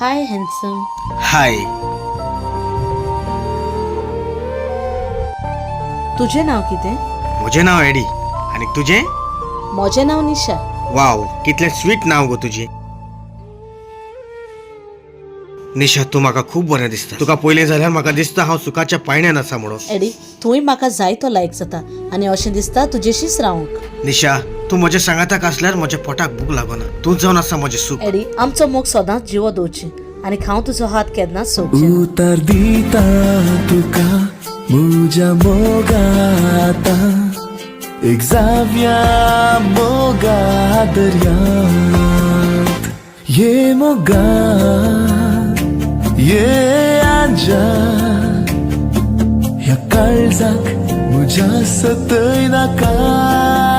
हाय handsome. हाय. तुझे नाव कितें? म्हजें नाव एडी आणि तुझें? म्हजें नाव निशा. वाव, कितलें स्वीट नाव गो तुजें. निशा, तू म्हाका खूब बरें दिसता. तुका पयलें जाल्यार म्हाका दिसता हांव सुखाच्या पायण्यान आसा म्हणून. एडी, तुय म्हाका जायतो लायक जाता आनी अशें दिसता तुजेशीच रावूंक. निशा, तू म्हज्या सांगाताक आसल्यार म्हज्या पोटाक भूक लागना. तूं जावन आसा म्हजें सूख. एडी, आमचो मोग सदांच जिवो दवरची आनी हांव तुजो हात केन्नाच सोडचें ना. उतर दिता तुका म्हज्या मोगात एक जाव्या मोगा दर्यांत. ये मोगा ये आजा ह्या काळजाक म्हज्या सतय नाका.